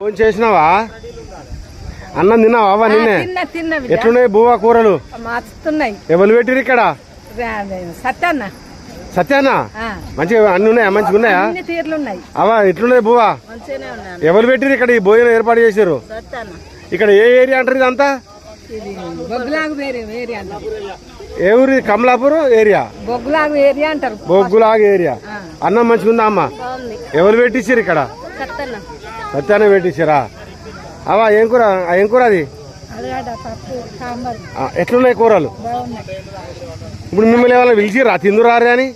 Phone చేసినావా? అన్నం తిన్నావా? నిన్నే ఎట్లున్నాయి బువ్వా కూరలు? ఎవరు పెట్టిరు ఇక్కడ? సత్యానా మంచిగా అన్ని ఉన్నాయా? మంచిగా ఉన్నాయా? అవా ఎట్లున్నాయి బువ్వా? ఎవరు పెట్టిరు ఇక్కడ? ఈ భోజనం ఏర్పాటు చేశారు ఇక్కడ ఏ ఏరియా అంటారు ఇదంతా? ఏ ఊరి? కమలాపూర్ ఏరియా, బొగ్గులాగ్ ఏరియా. అన్నం మంచిగా ఉందా అమ్మ? ఎవరు పెట్టించారు ఇక్కడ? సత్యాన పెట్టించారా? అవా ఏం కూర? ఏం కూర అది? ఎట్లున్నాయి కూరలు? ఇప్పుడు మిమ్మల్ని ఏమైనా పిలిచిర్రా తిందురారే అని?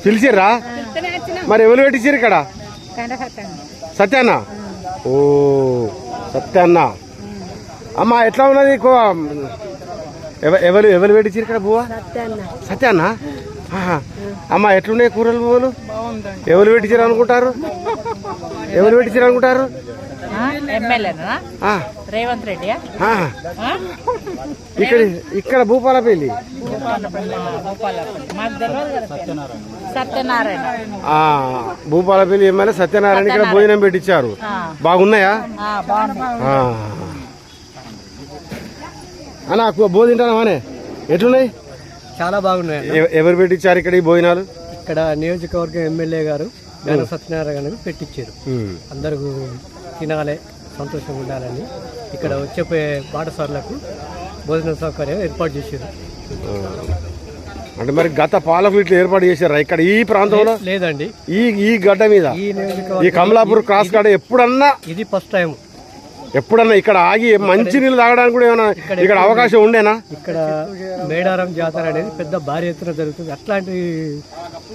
పిలిచిర్రా? మరి ఎవరు పెట్టించారు ఇక్కడ? సత్యాన్న. ఓ సత్యాన్న. అమ్మా ఎట్లా ఉన్నది? ఎవరు ఎవరు పెట్టించారు ఇక్కడ బువ్వా? సత్యాన్న. అమ్మా ఎట్లున్నాయి కూరలు పువ్వులు? ఎవరు పెట్టించారు అనుకుంటారు? ఎవరు పెట్టించారు అనుకుంటారు? రేవంత్ రెడ్డి. ఇక్కడ భూపాలపల్లి సత్యనారాయణ. భూపాలపల్లి ఎమ్మెల్యే సత్యనారాయణ ఇక్కడ భోజనం పెట్టించారు. బాగున్నాయా అన్నా? భోజనం తింటానా? ఎట్లున్నాయి? చాలా బాగున్నాయి. ఎవరు పెట్టించారు ఇక్కడ ఈ భోజనాలు? ఇక్కడ నియోజకవర్గం ఎమ్మెల్యే గారు గణ సత్యనారాయణ గారు పెట్టించారు. అందరూ తినాలి, సంతోషంగా ఉండాలని ఇక్కడ వచ్చేపోయే పాఠశాలకు భోజన సౌకర్యం ఏర్పాటు చేశారు. అంటే మరి గత పాలకులు ఇట్లా ఏర్పాటు చేశారా ఇక్కడ ఈ ప్రాంతంలో? లేదండి, ఈ గడ్డ మీద ఈ కమలాపూర్ క్రాస్ గడ్డ ఎప్పుడన్నా ఇది ఫస్ట్ టైం. ఎప్పుడన్నా ఇక్కడ ఆగి మంచి నీళ్ళు తాగడానికి కూడా ఏమైనా ఇక్కడ అవకాశం ఉండేనా? ఇక్కడ మేడారం జాతర అనేది పెద్ద భారీ ఎత్తున జరుగుతుంది. అట్లాంటి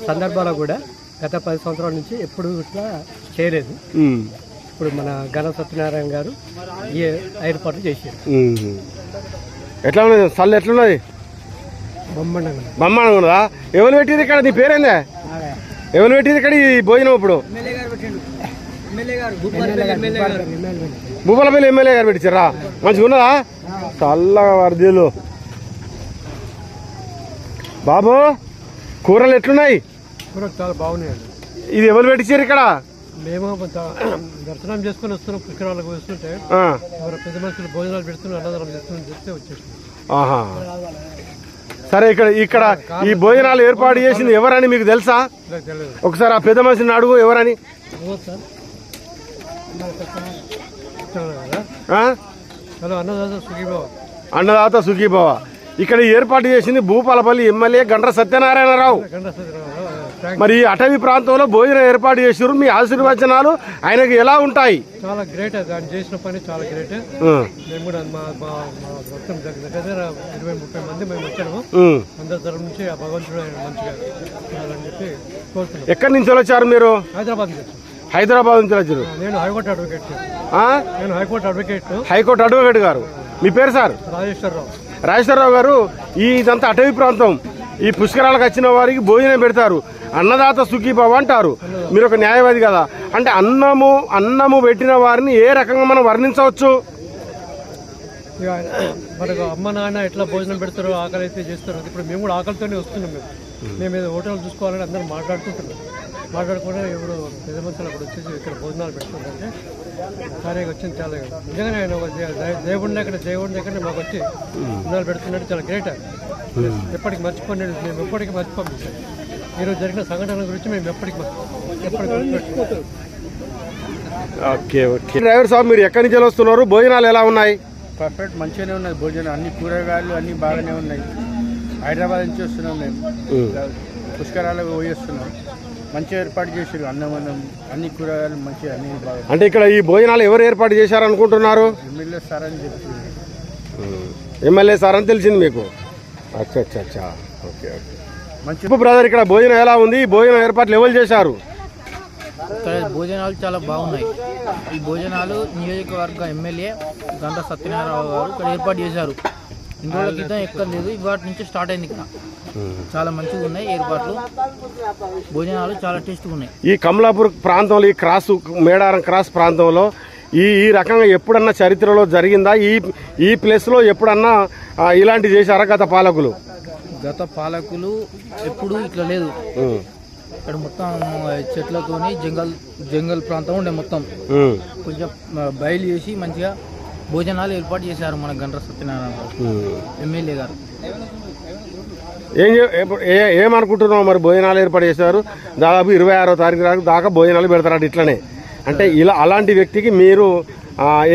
సందర్భాల్లో కూడా గత 10 సంవత్సరాల నుంచి ఎప్పుడు ఇట్లా చేయలేదు. ఇప్పుడు మన గణ సత్యనారాయణ గారు ఈ ఏర్పాటు చేశారు. ఎట్లా ఉన్నది? సల్లు ఎట్లున్నది? బొమ్మగా ఉన్నదా? ఎవరు పెట్టింది ఇక్కడ? నీ పేరేందే? ఎవరు పెట్టింది ఇక్కడ ఈ భోజనం? ఇప్పుడు భూపాలపల్లి ఎమ్మెల్యే గారు పెట్టించారా? మంచిగా ఉన్నదా? చల్లగా వర్దీలు. బాబు కూరలు ఎట్లున్నాయి? చాలా బాగున్నాయండి. ఇది ఎవరు పెట్టించారు ఇక్కడ? మేము దర్శనం చేసుకుని వస్తున్నాం. పుష్కరాలకు వస్తుంటే పెద్ద మనుషులు భోజనాలు పెడుతున్నారు, అన్నదానం చేస్తున్నాం చెప్తే వచ్చేసి. సరే ఇక్కడ ఈ భోజనాలు ఏర్పాటు చేసింది ఎవరని మీకు తెలుసా? ఒకసారి ఆ పెద్ద మనిషిని అడుగు ఎవరని. అన్నదాత సుఖీభవ. ఇక్కడ ఏర్పాటు చేసింది భూపాలపల్లి ఎమ్మెల్యే గండ్ర సత్యనారాయణరావు. మరి ఈ అటవీ ప్రాంతంలో భోజనం ఏర్పాటు చేసారు. మీ ఆశీర్వచనాలు ఆయనకు ఎలా ఉంటాయి? చాలా గ్రేట్. ఆయన చేసిన పని చాలా గ్రేట్. మేము కూడా మా దగ్గర 20-30 మంది మేము వచ్చాము. అందరి తరఫు నుంచి ఆ భగవంతుడు ఆయన మంచిగా చెప్పి కోరుతున్నాం. ఎక్కడి నుంచి వచ్చారు మీరు? హైదరాబాద్ నుంచి. హైదరాబాద్ నుంచి వచ్చారు. నేను హైకోర్టు అడ్వకేట్. హైకోర్టు అడ్వకేట్ గారు. మీ పేరు సార్? రాజేశ్వరరావు గారు. ఇదంతా అటవీ ప్రాంతం. ఈ పుష్కరాలకు వచ్చిన వారికి భోజనం పెడతారు. అన్నదాత సుఖీభవ అంటారు. మీరు ఒక న్యాయవాది కదా, అంటే అన్నము పెట్టిన వారిని ఏ రకంగా మనం వర్ణించవచ్చు? మనకు అమ్మ నాన్న ఎట్లా భోజనం పెడతారో, ఆకలి అయితే చేస్తారు. ఇప్పుడు మేము కూడా ఆకలితోనే వస్తున్నాం. మేము ఏదో హోటల్ చూసుకోవాలని అందరూ మాట్లాడుకుంటే ఎవరు పెద్ద మనుషులు అక్కడ వచ్చేసి ఇక్కడ భోజనాలు పెట్టుకుంటే కార్యకి వచ్చింది. చాలా నిజంగానే ఆయన దేవుడి దగ్గర మాకు వచ్చి భోజనాలు పెడుతున్నట్టు చాలా గ్రేట్. ఎప్పటికి మర్చిపోండి, మేము ఎప్పటికీ మర్చిపోం. ఈరోజు జరిగిన సంఘటన గురించి మేము ఎప్పటికీ ఓకే. డ్రైవర్ సాబ్, మీరు ఎక్కడి నుంచి వస్తున్నారు? భోజనాలు ఎలా ఉన్నాయి? పర్ఫెక్ట్, మంచిగానే ఉన్నది భోజనం. అన్ని కూరగాయలు అన్ని బాగానే ఉన్నాయి. హైదరాబాద్ నుంచి వస్తున్నాం మేము. పుష్కరాలకు పోయేస్తున్నాం. మంచిగా ఏర్పాటు చేశారు. అన్నం అన్ని కూరగాయలు మంచిగా అన్ని బాగా. అంటే ఇక్కడ ఈ భోజనాలు ఎవరు ఏర్పాటు చేశారనుకుంటున్నారు? ఎమ్మెల్యే సార్ అని చెప్తున్నారు. ఎమ్మెల్యే సార్ అని తెలిసింది మీకు? అచ్చా. ఓకే. మంచి బ్రదర్, ఇక్కడ భోజనం ఎలా ఉంది? భోజనం ఏర్పాట్లు ఎవరు చేశారు? భోజనాలు చాలా బాగున్నాయి. ఈ భోజనాలు నియోజకవర్గ ఎమ్మెల్యే గంట సత్యనారాయణ గారు ఇక్కడ ఏర్పాటు చేశారు. 2 రోజుల క్రితం ఎక్కడ లేదు, ఇవాటి నుంచి స్టార్ట్ అయింది. ఇక్కడ చాలా మంచిగా ఉన్నాయి ఏర్పాట్లు. భోజనాలు చాలా టేస్ట్గా ఉన్నాయి. ఈ కమలాపూర్ ప్రాంతంలో, ఈ మేడారం క్రాస్ ప్రాంతంలో ఈ రకంగా ఎప్పుడన్నా చరిత్రలో జరిగిందా? ఈ ప్లేస్ లో ఎప్పుడన్నా ఇలాంటి చేశారా గత పాలకులు? గత పాలకులు ఎప్పుడు ఇట్లా లేదు. ఇక్కడ మొత్తం చెట్లతోని జంగల్ ప్రాంతం ఉండే మొత్తం కొంచెం బయలు చేసి మంచిగా భోజనాలు ఏర్పాటు చేశారు మన గండ్ర సత్యనారాయణ గారు ఎమ్మెల్యే గారు. ఏమనుకుంటున్నావు మరి? భోజనాలు ఏర్పాటు చేశారు, దాదాపు 26వ తారీఖు దాకా భోజనాలు పెడతారు ఇట్లనే. అంటే ఇలా అలాంటి వ్యక్తికి మీరు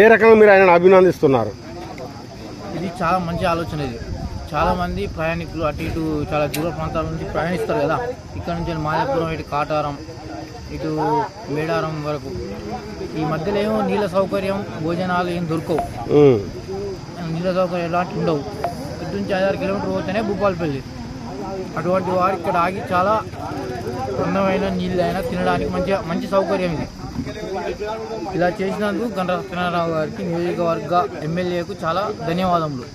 ఏ రకంగా మీరు ఆయన అభినందిస్తున్నారు? ఇది చాలా మంచి ఆలోచన. ఇది చాలా మంది ప్రయాణికులు అటు ఇటు చాలా దూర ప్రాంతాల నుంచి ప్రయాణిస్తారు కదా, ఇక్కడ నుంచి మాదాపురం ఇటు కాటారం ఇటు మేడారం వరకు. ఈ మధ్యలో ఏమో నీళ్ళ సౌకర్యం భోజనాలు ఏం దొరకవు, నీళ్ళ సౌకర్యం ఎలాంటి ఉండవు. ఇటు నుంచి 5-6 కిలోమీటర్లు పోతేనే భూపాలపల్లి. అటువంటి వారు ఇక్కడ ఆగి చాలా అందమైన నీళ్ళు అయినా తినడానికి మంచి సౌకర్యం ఇది. ఇలా చేసినందుకు గండ్ర సత్యనారాయణ గారికి నియోజకవర్గ ఎమ్మెల్యేకు చాలా ధన్యవాదములు.